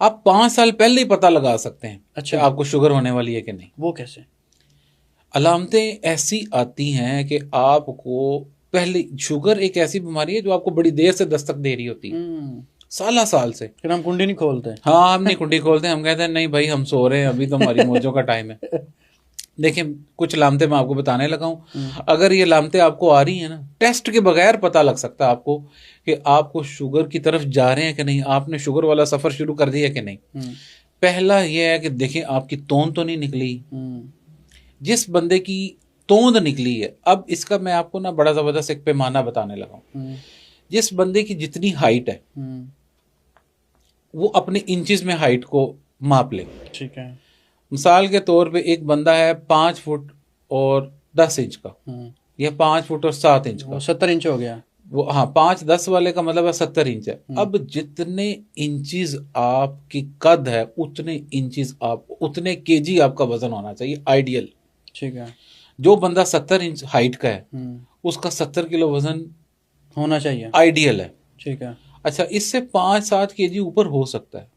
आप 5 साल पहले ही पता लगा सकते हैं अच्छा, कि आपको शुगर होने वाली है कि नहीं। वो कैसे? अलामतें ऐसी आती हैं कि आपको पहले, शुगर एक ऐसी बीमारी है जो आपको बड़ी देर से दस्तक दे रही होती है, साल साल से। फिर हम कुंडी नहीं खोलते। हाँ, हम नहीं कुंडी खोलते, हम कहते हैं नहीं भाई हम सो रहे हैं, अभी तो हमारी मौजों का टाइम है। देखिए कुछ लामतें मैं आपको बताने लगा हूँ, अगर ये लामतें आपको आ रही हैं ना, टेस्ट के बगैर पता लग सकता है आपको कि आपको शुगर की तरफ जा रहे हैं कि नहीं, आपने शुगर वाला सफ़र शुरू कर दिया कि नहीं। पहला ये है कि देखें आपकी तोंद तो नहीं निकली। जिस बंदे की तोंद निकली है, अब इसका मैं आपको ना बड़ा ज़बरदस्त एक पैमाना बताने लगा हूँ। जिस बंदे की जितनी हाइट है वो अपने इंचेस में हाइट को माप ले। ठीक है। मिसाल के तौर पे एक बंदा है 5 फुट और 10 इंच का, या 5 फुट और 7 इंच का, 70 इंच हो गया वो। हाँ, 5-10 वाले का मतलब है 70 इंच है। अब जितने इंचेस आपकी कद है उतने इंचेस आप, उतने केजी आपका वजन होना चाहिए आइडियल। ठीक है। जो बंदा 70 इंच हाइट का है उसका 70 किलो वजन होना चाहिए, आइडियल है। ठीक है। अच्छा, इससे 5-7 केजी ऊपर हो सकता है।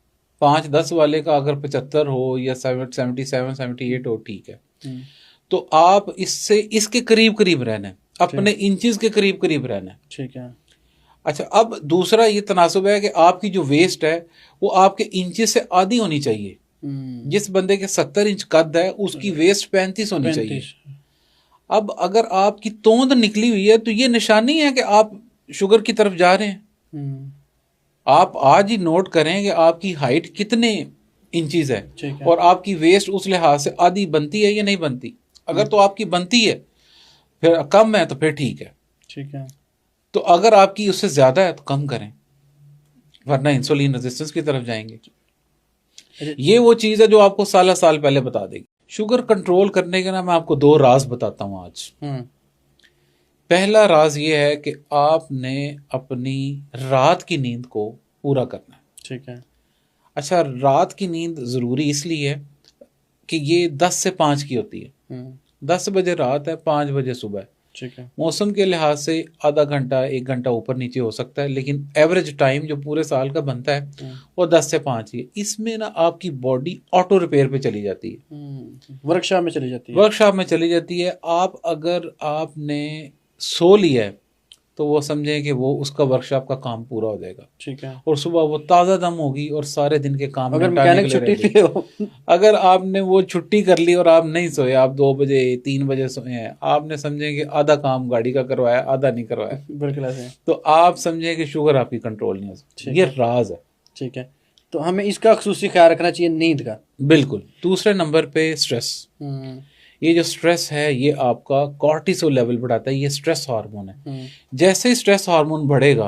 5-10 वाले का अगर 75 हो या 77-78 हो, ठीक है। तो आप इससे इसके करीब करीब रहना है, अपने इंचेस के करीब करीब रहना है। ठीक है। अच्छा, अब दूसरा ये तनासुब है कि आपकी जो वेस्ट है वो आपके इंचेस से आधी होनी चाहिए। जिस बंदे के 70 इंच कद है उसकी वेस्ट 35 होनी चाहिए। अब अगर आपकी तोंद निकली हुई है तो ये निशानी है कि आप शुगर की तरफ जा रहे हैं। आप आज ही नोट करें कि आपकी हाइट कितने इंचीज है और आपकी वेस्ट उस लिहाज से आधी बनती है या नहीं बनती। अगर तो आपकी बनती है, फिर कम है तो फिर ठीक है। ठीक है। तो अगर आपकी उससे ज्यादा है तो कम करें, वरना इंसुलिन रेजिस्टेंस की तरफ जाएंगे। ये वो चीज है जो आपको साल पहले बता देगी। शुगर कंट्रोल करने के ना मैं आपको 2 राज बताता हूं आज। पहला राज ये है कि आपने अपनी रात की नींद को पूरा करना है। ठीक है। अच्छा, रात की नींद ज़रूरी इसलिए है कि ये 10 से 5 की होती है। 10 बजे रात है, 5 बजे सुबह। ठीक है। मौसम के लिहाज से आधा घंटा 1 घंटा ऊपर नीचे हो सकता है, लेकिन एवरेज टाइम जो पूरे साल का बनता है वो 10 से 5 ही है। इसमें ना आपकी बॉडी ऑटो रिपेयर पे चली जाती है, वर्कशॉप में चली जाती है। वर्कशॉप में चली जाती है। आप अगर आपने सो लिया है तो वो समझें कि वो उसका वर्कशॉप का काम पूरा हो जाएगा। ठीक है। और सुबह वो ताज़ा दम होगी और सारे दिन के काम अगर मैकेनिक छुट्टी पे हो, अगर आपने वो छुट्टी कर ली और आप नहीं सोए, आप 2 बजे 3 बजे सोए हैं, आपने समझे कि आधा काम गाड़ी का करवाया, आधा नहीं करवाया, बिल्कुल ऐसे, तो आप समझें कि शुगर आपकी कंट्रोल नहीं हो सकती। ये राज है। ठीक है। तो हमें इसका खुसूसी ख्याल रखना चाहिए नींद का। बिल्कुल। दूसरे नंबर पे स्ट्रेस। ये जो स्ट्रेस है ये आपका कॉर्टिसोल लेवल बढ़ाता है, ये स्ट्रेस हार्मोन है। जैसे ही स्ट्रेस हार्मोन बढ़ेगा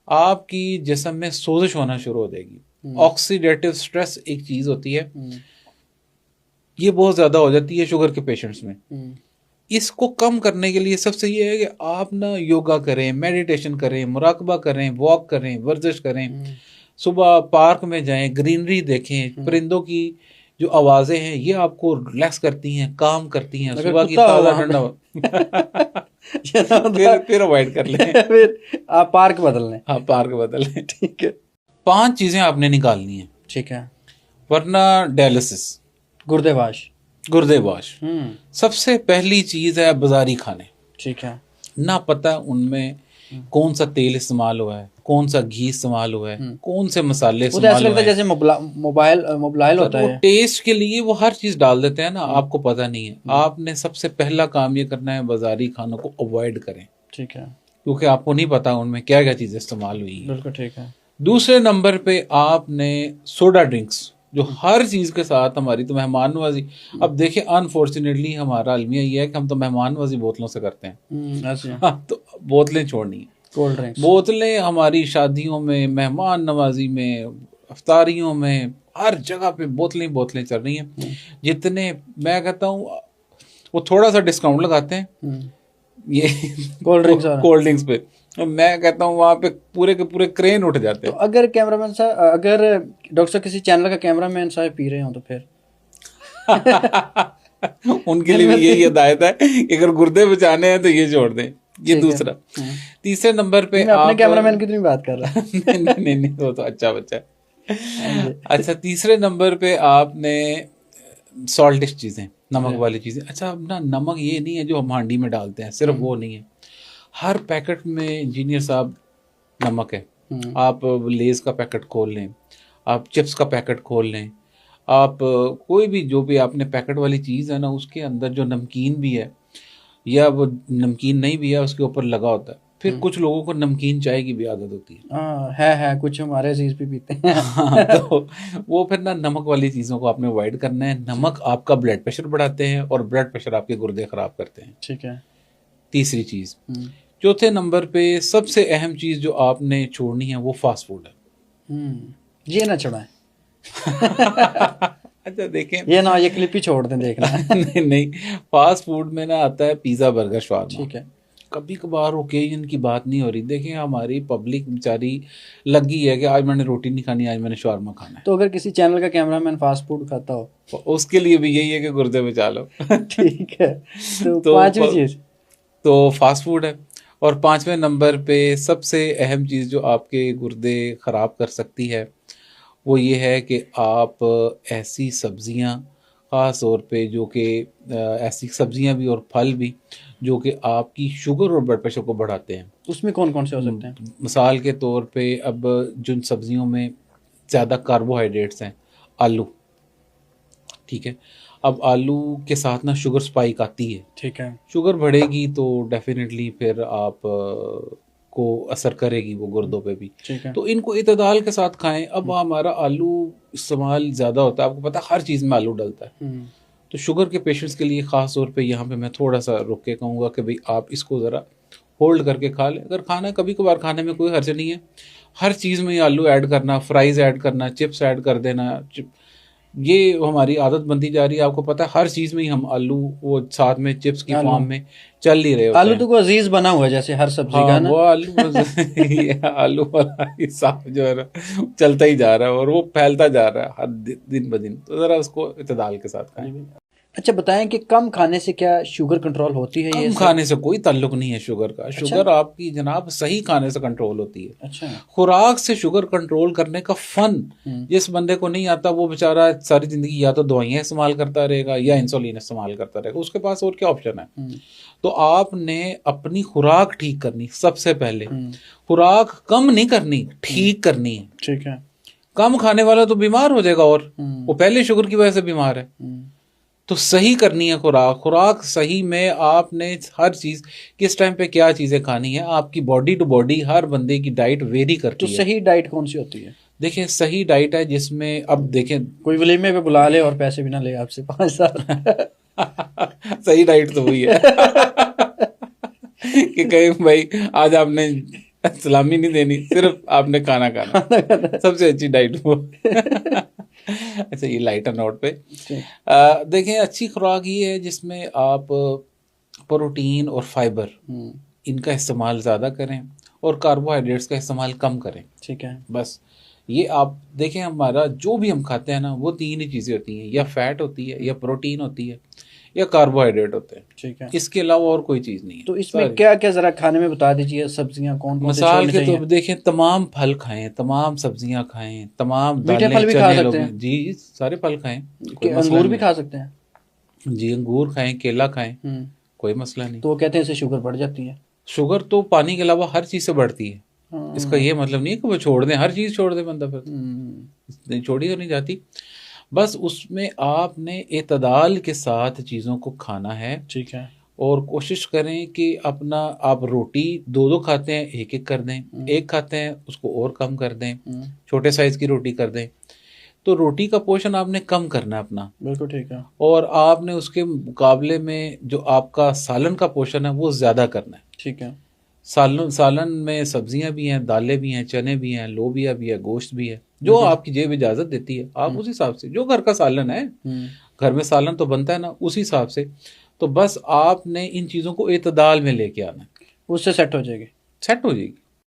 आपकी जिस्म में सोजिश होना शुरू हो जाएगी। ऑक्सीडेटिव स्ट्रेस एक चीज होती है, ये बहुत ज्यादा हो जाती है शुगर के पेशेंट्स में। इसको कम करने के लिए सबसे ये है कि आप ना योगा करें, मेडिटेशन करें, मुराकबा करें, वॉक करें, वर्जिश करें, सुबह पार्क में जाएं, ग्रीनरी देखें, परिंदों की जो आवाज़ें हैं ये आपको रिलैक्स करती हैं, काम करती हैं। सुबह की ताज़ा ठंडा फिर अवॉइड कर लें, फिर आप पार्क बदल लें। हाँ, पार्क बदल लें। ठीक है। 5 चीज़ें आपने निकालनी है, ठीक है, वरना डायलिसिस, गुर्दे वाश। सबसे पहली चीज़ है बाजारी खाने। ठीक है। ना पता उनमें कौन सा तेल इस्तेमाल हुआ है, कौन सा घी इस्तेमाल हुआ है, कौन से मसाले इस्तेमाल हुए हैं। जैसे मोबाइल होता है, टेस्ट के लिए वो हर चीज डाल देते हैं ना, आपको पता नहीं है। आपने सबसे पहला काम ये करना है, बाजारी खानों को अवॉइड करें। ठीक है, क्योंकि आपको नहीं पता उनमें क्या क्या चीजें इस्तेमाल हुई है। बिल्कुल ठीक है। दूसरे नंबर पे आपने सोडा ड्रिंक्स, जो हर चीज के साथ हमारी तो मेहमान नवाजी। अब देखिए अनफॉर्चुनेटली हमारा अलमिया ये है कि हम तो मेहमान नवाजी बोतलों से करते हैं। हाँ, तो बोतलें छोड़नी है। कोल्ड ड्रिंक्स, बोतलें हमारी शादियों में, मेहमान नवाजी में, अफ्तारियों में, हर जगह पे बोतलें बोतलें चल रही हैं। जितने मैं कहता हूँ वो थोड़ा सा डिस्काउंट लगाते हैं ये कोल्ड ड्रिंक्स पे, मैं कहता हूँ वहाँ पे पूरे के पूरे क्रेन उठ जाते हैं। तो अगर कैमरामैन साहब, अगर डॉक्टर साहब किसी चैनल का कैमरामैन साहब पी रहे हो तो फिर उनके लिए भी यही हिदायत है कि अगर गुर्दे बचाने हैं तो ये छोड़ दें। ये दूसरा। तीसरे नंबर पे अपने कैमरामैन की तो नहीं बात कर रहा। नहीं, वो तो अच्छा बच्चा है। अच्छा, तीसरे नंबर पे आपने सॉल्टिश चीज़ें, नमक वाली चीज़ें। अच्छा, अब ना नमक ये नहीं है जो हम हांडी में डालते हैं, सिर्फ वो नहीं है, हर पैकेट में इंजीनियर साहब नमक है। आप लेज़ का पैकेट खोल लें, आप चिप्स का पैकेट खोल लें, आप कोई भी जो भी आपने पैकेट वाली चीज़ है ना, उसके अंदर जो नमकीन भी है या वो नमकीन नहीं भी है, उसके ऊपर लगा होता है। फिर कुछ लोगों को नमकीन चाय की भी आदत होती है। है कुछ हमारे अजीज भी पीते हैं। हाँ, तो वो फिर ना नमक वाली चीज़ों को आपने अवॉइड करना है। नमक आपका ब्लड प्रेशर बढ़ाते हैं और ब्लड प्रेशर आपके गुर्दे खराब करते हैं। ठीक है। तीसरी चीज़। चौथे नंबर पे सबसे अहम चीज़ जो आपने छोड़नी है वो फास्ट फूड है। ये ना छोड़ाएं। अच्छा देखें, ये ना, ये क्लिप ही छोड़ दें देखना। नहीं नहीं, फास्ट फूड में ना आता है पिज़्ज़ा, बर्गर, शावरमा। ठीक है। कभी कभार ओकेजन की बात नहीं हो रही। देखें, हमारी पब्लिक बेचारी लगी है कि आज मैंने रोटी नहीं खानी, आज मैंने शावरमा खाना है। तो अगर किसी चैनल का कैमरामैन फास्ट फूड खाता हो तो उसके लिए भी यही है कि गुर्दे बचा लो। ठीक है। तो पांचवी चीज़ तो फास्ट फूड है। और पांचवें नंबर पे सबसे अहम चीज़ जो आपके गुर्दे ख़राब कर सकती है वो ये है कि आप ऐसी सब्ज़ियाँ, ख़ास तौर पे जो कि ऐसी सब्ज़ियाँ भी और फल भी जो कि आपकी शुगर और ब्लड प्रेशर को बढ़ाते हैं। उसमें कौन कौन से हो सकते हैं? मिसाल के तौर पे अब जिन सब्ज़ियों में ज़्यादा कार्बोहाइड्रेट्स हैं, आलू, ठीक है। अब आलू के साथ ना शुगर स्पाइक आती है। ठीक है। शुगर बढ़ेगी तो डेफिनेटली फिर आप को असर करेगी वो गुर्दों पे भी। ठीक है। तो इनको इतदाल के साथ खाएं। अब हमारा आलू इस्तेमाल ज़्यादा होता है, आपको पता है हर चीज़ में आलू डलता है। तो शुगर के पेशेंट्स के लिए ख़ास तौर पे यहाँ पे मैं थोड़ा सा रुक के कहूँगा कि भाई आप इसको ज़रा होल्ड करके खा लें। अगर खाना है कभी कभार खाने में कोई हर्ज नहीं है। हर चीज़ में आलू ऐड करना, फ्राइज़ ऐड करना, चिप्स ऐड कर देना, ये हमारी आदत बनती जा रही है। आपको पता है हर चीज़ में ही हम आलू वो साथ में चिप्स की फॉर्म में चल नहीं रहे होते आलू हैं। तो को अजीज बना हुआ है जैसे हर सब्जी का ना। वो आलू आलू वाला हिसाब जो है ना चलता ही जा रहा है और वो फैलता जा रहा है हर दिन ब दिन। तो ज़रा उसको इतदाल के साथ खाएं। अच्छा, बताएं कि कम खाने से क्या शुगर कंट्रोल होती है? कम खाने से कोई ताल्लुक नहीं है शुगर का। शुगर आपकी जनाब सही खाने से कंट्रोल होती है। अच्छा। खुराक से शुगर कंट्रोल करने का फन जिस बंदे को नहीं आता वो बेचारा सारी जिंदगी या तो दवाइयाँ इस्तेमाल करता रहेगा या इंसुलिन इस्तेमाल करता रहेगा। उसके पास और क्या ऑप्शन है? तो आपने अपनी खुराक ठीक करनी सबसे पहले। खुराक कम नहीं करनी, ठीक करनी है। ठीक है। कम खाने वाला तो बीमार हो जाएगा और वो पहले शुगर की वजह से बीमार है। तो सही करनी है खुराक। खुराक सही में आपने हर चीज़ किस टाइम पे क्या चीज़ें खानी है, आपकी बॉडी टू बॉडी हर बंदे की डाइट वेरी करती है। तो सही डाइट कौन सी होती है? देखिए, सही डाइट है जिसमें अब देखें कोई वलीमे पे बुला ले और पैसे भी ना ले आपसे 5 साल। सही डाइट तो वही है कि कहीं भाई आज आपने सलामी नहीं देनी, सिर्फ आपने खाना खाना, सबसे अच्छी डाइट वो। अच्छा, ये लाइटर नोट पे देखें, अच्छी खुराक ये है जिसमें आप प्रोटीन और फाइबर इनका इस्तेमाल ज़्यादा करें और कार्बोहाइड्रेट्स का इस्तेमाल कम करें। ठीक है। बस ये आप देखें, हमारा जो भी हम खाते हैं ना वो 3 ही चीज़ें होती हैं, या फैट होती है, या प्रोटीन होती है, या कार्बोहाइड्रेट होते हैं। ठीक है। इसके अलावा और कोई चीज़ नहीं है। तो इसमें क्या क्या ज़रा खाने में बता दीजिए, सब्जियां कौन कौन से मिसाल छोड़नी के चाहिए? तो देखें, तमाम फल खाएं, तमाम सब्जियां खाएं, तमाम मीठे दालें फल भी खा चने सकते हैं? जी सारे फल खाएं, कि कोई मसला अंगूर भी नहीं। खा सकते हैं? जी, अंगूर खाएं, केला खाएं, कोई मसला नहीं। तो वो कहते हैं इससे शुगर बढ़ जाती है। शुगर तो पानी के अलावा हर चीज़ से बढ़ती है। इसका ये मतलब नहीं है कि वो छोड़ दें, हर चीज़ छोड़ दे बंदा, फिर नहीं छोड़ी तो नहीं जाती। बस उसमें आपने एतदाल के साथ चीज़ों को खाना है। ठीक है। और कोशिश करें कि अपना आप रोटी 2-2 खाते हैं, 1-1 कर दें। 1 खाते हैं उसको और कम कर दें, छोटे साइज़ की रोटी कर दें। तो रोटी का पोर्शन आपने कम करना है अपना। बिल्कुल ठीक है। और आपने उसके मुकाबले में जो आपका सालन का पोर्शन है वो ज़्यादा करना है। ठीक है। सालन में सब्जियां भी हैं, दालें भी हैं, चने भी हैं, लोबिया भी है, गोश्त भी है, जो आपकी जेब इजाज़त देती है। आप उस हिसाब से, जो घर का सालन है, घर में सालन तो बनता है ना, उस हिसाब से। तो बस आपने इन चीज़ों को एतदाल में लेके आना है, उससे सेट हो जाएगी। सेट हो जाएगी।